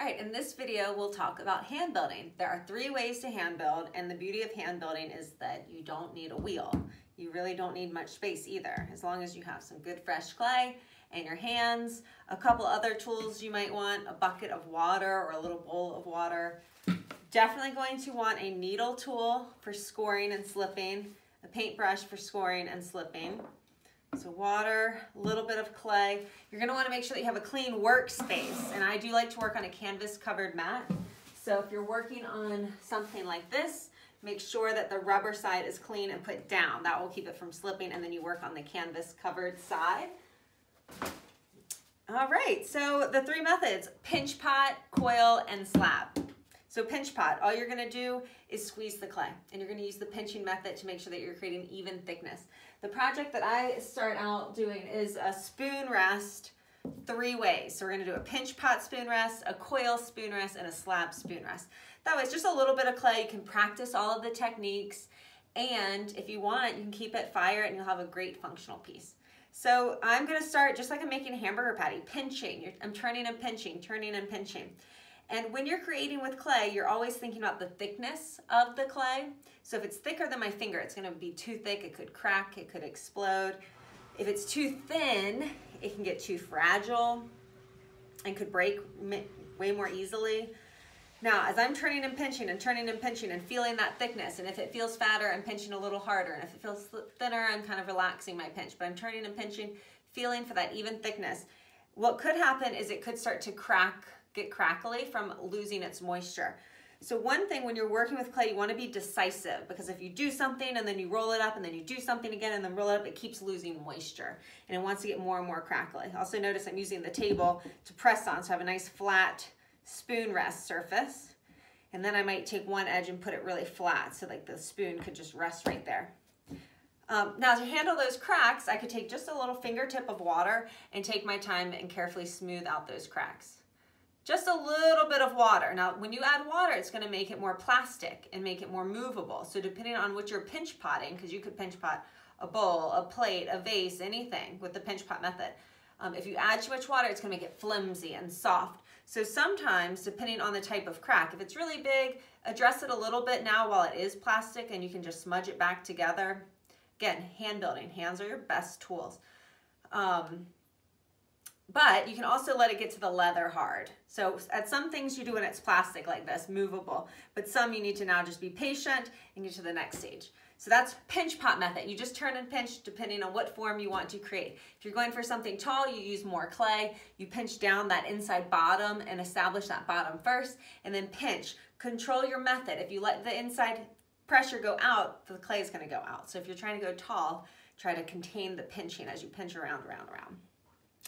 All right, in this video, we'll talk about hand building. There are 3 ways to hand build, and the beauty of hand building is that you don't need a wheel. You really don't need much space either, as long as you have some good fresh clay and your hands. A couple other tools you might want, a bucket of water or a little bowl of water. Definitely going to want a needle tool for scoring and slipping, a paintbrush for scoring and slipping. So water, a little bit of clay. You're gonna wanna make sure that you have a clean workspace. And I do like to work on a canvas covered mat. So if you're working on something like this, make sure that the rubber side is clean and put down. That will keep it from slipping, and then you work on the canvas covered side. All right, so the 3 methods, pinch pot, coil, and slab. So pinch pot, all you're gonna do is squeeze the clay, and you're gonna use the pinching method to make sure that you're creating even thickness. The project that I start out doing is a spoon rest 3 ways. So we're gonna do a pinch pot spoon rest, a coil spoon rest, and a slab spoon rest. That way it's just a little bit of clay. You can practice all of the techniques, and if you want, you can keep it, fire it, and you'll have a great functional piece. So I'm gonna start just like I'm making a hamburger patty, pinching. I'm turning and pinching, turning and pinching. And when you're creating with clay, you're always thinking about the thickness of the clay. So if it's thicker than my finger, it's gonna be too thick, it could crack, it could explode. If it's too thin, it can get too fragile and could break way more easily. Now, as I'm turning and pinching and turning and pinching and feeling that thickness, and if it feels fatter, I'm pinching a little harder, and if it feels thinner, I'm kind of relaxing my pinch, but I'm turning and pinching, feeling for that even thickness. What could happen is it could start to get crackly from losing its moisture. So one thing when you're working with clay, you want to be decisive, because if you do something and then you roll it up and then you do something again and then roll it up, it keeps losing moisture and it wants to get more and more crackly. Also notice I'm using the table to press on, so I have a nice flat spoon rest surface. And then I might take one edge and put it really flat so like the spoon could just rest right there. Now to handle those cracks, I could take just a little fingertip of water and take my time and carefully smooth out those cracks. Just a little bit of water. Now, when you add water, it's gonna make it more plastic and make it more movable. So depending on what you're pinch potting, because you could pinch pot a bowl, a plate, a vase, anything with the pinch pot method. If you add too much water, it's gonna make it flimsy and soft. So sometimes, depending on the type of crack, if it's really big, address it a little bit now while it is plastic and you can just smudge it back together. Again, hand building, hands are your best tools. But you can also let it get to the leather hard. So at some things you do when it's plastic like this, movable, but some you need to now just be patient and get to the next stage. So that's pinch pot method. You just turn and pinch depending on what form you want to create. If you're going for something tall, you use more clay. You pinch down that inside bottom and establish that bottom first, and then pinch. Control your method. If you let the inside pressure go out, the clay is gonna go out. So if you're trying to go tall, try to contain the pinching as you pinch around, around, around.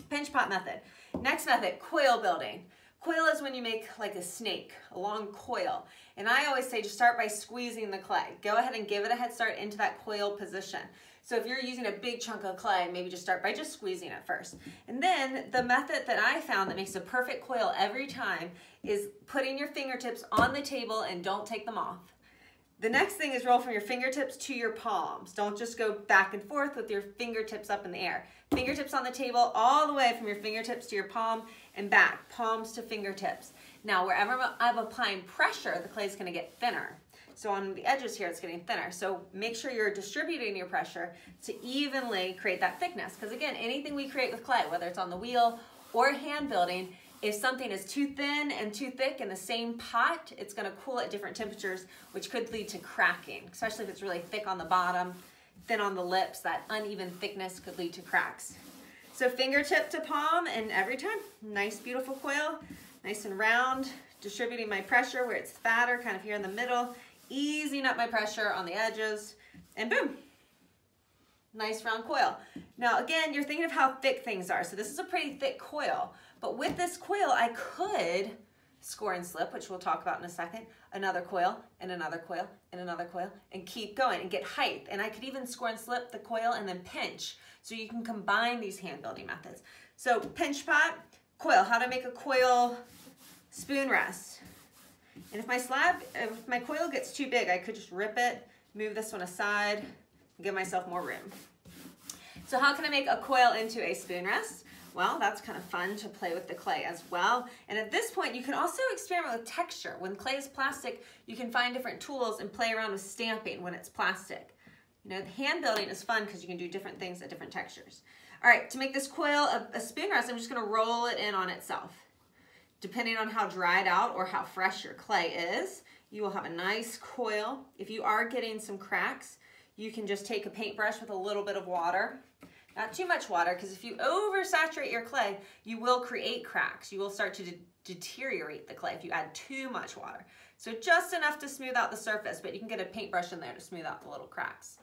Pinch pot method. Next method, coil building. Coil is when you make like a snake, a long coil. And I always say just start by squeezing the clay. Go ahead and give it a head start into that coil position. So if you're using a big chunk of clay, maybe just start by just squeezing it first. And then the method that I found that makes a perfect coil every time is putting your fingertips on the table and don't take them off. The next thing is roll from your fingertips to your palms. Don't just go back and forth with your fingertips up in the air. Fingertips on the table all the way from your fingertips to your palm and back, palms to fingertips. Now, wherever I'm applying pressure, the clay is gonna get thinner. So on the edges here, it's getting thinner. So make sure you're distributing your pressure to evenly create that thickness. Because again, anything we create with clay, whether it's on the wheel or hand building, if something is too thin and too thick in the same pot, it's gonna cool at different temperatures, which could lead to cracking, especially if it's really thick on the bottom, thin on the lips. That uneven thickness could lead to cracks. So fingertip to palm, and every time, nice beautiful coil, nice and round, distributing my pressure where it's fatter, kind of here in the middle, easing up my pressure on the edges, and boom. Nice round coil. Now again, you're thinking of how thick things are. So this is a pretty thick coil, but with this coil, I could score and slip, which we'll talk about in a second, another coil, and another coil, and another coil, and keep going and get height. And I could even score and slip the coil and then pinch. So you can combine these hand building methods. So pinch pot, coil, how to make a coil spoon rest. And if my coil gets too big, I could just rip it, move this one aside, give myself more room. So how can I make a coil into a spoon rest? well, that's kind of fun to play with the clay as well. And at this point, you can also experiment with texture. When clay is plastic, you can find different tools and play around with stamping when it's plastic. You know, hand building is fun because you can do different things at different textures. All right, to make this coil a spoon rest, I'm just gonna roll it in on itself. Depending on how dried out or how fresh your clay is, you will have a nice coil. If you are getting some cracks, you can just take a paintbrush with a little bit of water. Not too much water, because if you oversaturate your clay, you will create cracks. You will start to deteriorate the clay if you add too much water. So just enough to smooth out the surface, but you can get a paintbrush in there to smooth out the little cracks.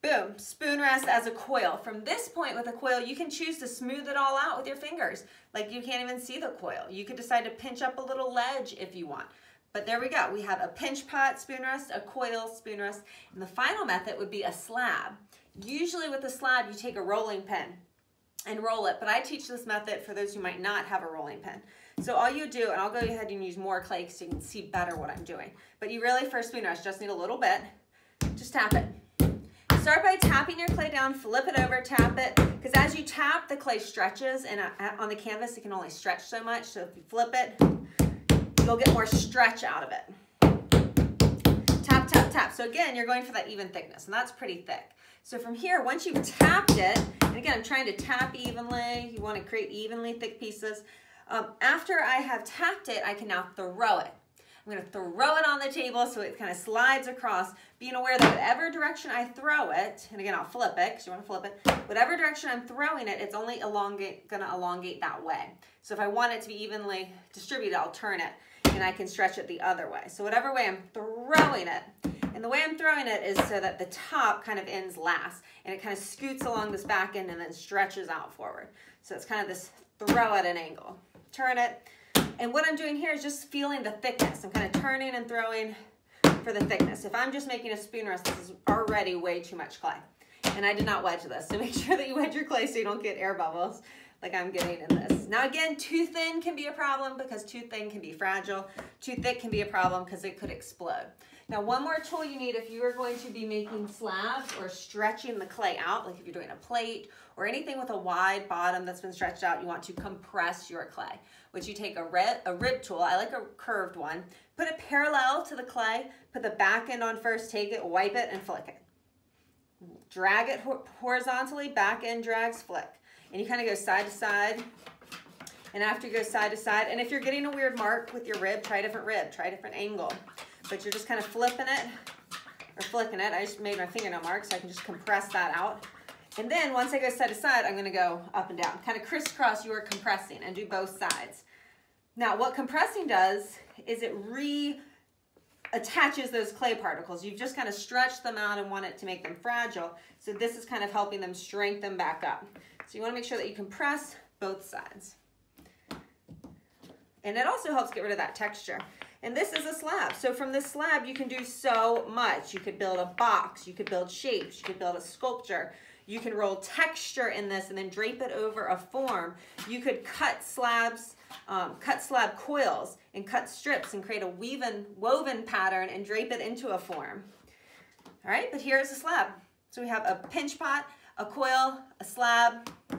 Boom, spoon rest as a coil. From this point with a coil, you can choose to smooth it all out with your fingers. Like you can't even see the coil. You could decide to pinch up a little ledge if you want. But there we go. We have a pinch pot spoon rest, a coil spoon rest, and the final method would be a slab. Usually with a slab, you take a rolling pin and roll it, but I teach this method for those who might not have a rolling pin. So all you do, and I'll go ahead and use more clay so you can see better what I'm doing. But you really, for a spoon rest, just need a little bit. Just tap it. Start by tapping your clay down, flip it over, tap it, because as you tap, the clay stretches, and on the canvas, it can only stretch so much. So if you flip it, you'll get more stretch out of it. Tap, tap, tap. So again, you're going for that even thickness, and that's pretty thick. So from here, once you've tapped it, and again, I'm trying to tap evenly. You want to create evenly thick pieces. After I have tapped it, I can now throw it. I'm going to throw it on the table so it kind of slides across, being aware that whatever direction I throw it, and again, I'll flip it because you want to flip it, whatever direction I'm throwing it, it's only going to elongate that way. So if I want it to be evenly distributed, I'll turn it and I can stretch it the other way. So whatever way I'm throwing it, and the way I'm throwing it is so that the top kind of ends last and it kind of scoots along this back end and then stretches out forward. So it's kind of this throw at an angle. Turn it. And what I'm doing here is just feeling the thickness. I'm kind of turning and throwing for the thickness. If I'm just making a spoon rest, this is already way too much clay. And I did not wedge this, so make sure that you wedge your clay so you don't get air bubbles like I'm getting in this. Now again, too thin can be a problem because too thin can be fragile. Too thick can be a problem because it could explode. Now one more tool you need if you are going to be making slabs or stretching the clay out, like if you're doing a plate or anything with a wide bottom that's been stretched out, you want to compress your clay, which you take a rib tool, I like a curved one, put it parallel to the clay, put the back end on first, take it, wipe it, and flick it. Drag it horizontally, back end drags, flick. And you kind of go side to side. And after you go side to side, and if you're getting a weird mark with your rib, try a different angle. But you're just kind of flipping it or flicking it. I just made my fingernail mark so I can just compress that out. And then once I go side to side, I'm gonna go up and down. Kind of crisscross, you are compressing, and do both sides. Now what compressing does is it reattaches those clay particles. You've just kind of stretched them out and want it to make them fragile. So this is kind of helping them strengthen back up. So you wanna make sure that you compress both sides. And it also helps get rid of that texture. And this is a slab. So from this slab, you can do so much. You could build a box, you could build shapes, you could build a sculpture. You can roll texture in this and then drape it over a form. You could cut slabs, cut slab coils and cut strips and create a woven pattern and drape it into a form. All right, but here's a slab. So we have a pinch pot, a coil, a slab. I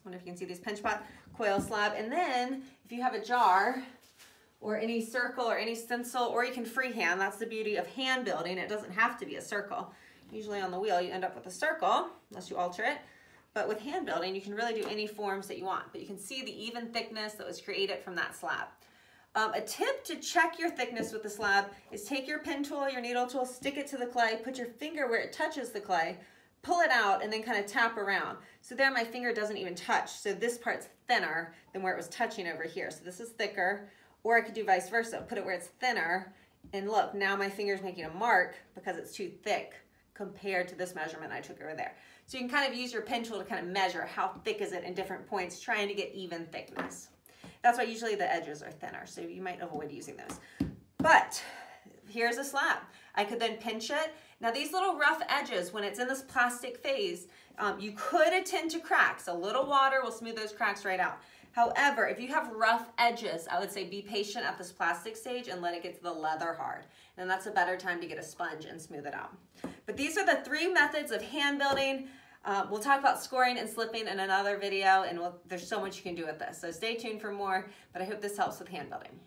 wonder if you can see these pinch pot, coil, slab. And then if you have a jar or any circle or any stencil, or you can freehand, that's the beauty of hand building. It doesn't have to be a circle. Usually on the wheel, you end up with a circle, unless you alter it. But with hand building, you can really do any forms that you want. But you can see the even thickness that was created from that slab. A tip to check your thickness with the slab is take your pen tool, your needle tool, stick it to the clay, put your finger where it touches the clay, pull it out, and then kind of tap around. So there my finger doesn't even touch. So this part's thinner than where it was touching over here. So this is thicker. Or I could do vice versa, put it where it's thinner, and look, now my finger's making a mark because it's too thick compared to this measurement I took over there. So you can kind of use your pen tool to kind of measure how thick is it in different points, trying to get even thickness. That's why usually the edges are thinner, so you might avoid using those. But here's a slab. I could then pinch it. Now these little rough edges, when it's in this plastic phase, you could attend to cracks. A little water will smooth those cracks right out. However, if you have rough edges, I would say be patient at this plastic stage and let it get to the leather hard. And that's a better time to get a sponge and smooth it out. But these are the 3 methods of hand building. We'll talk about scoring and slipping in another video, and there's so much you can do with this. So stay tuned for more, but I hope this helps with hand building.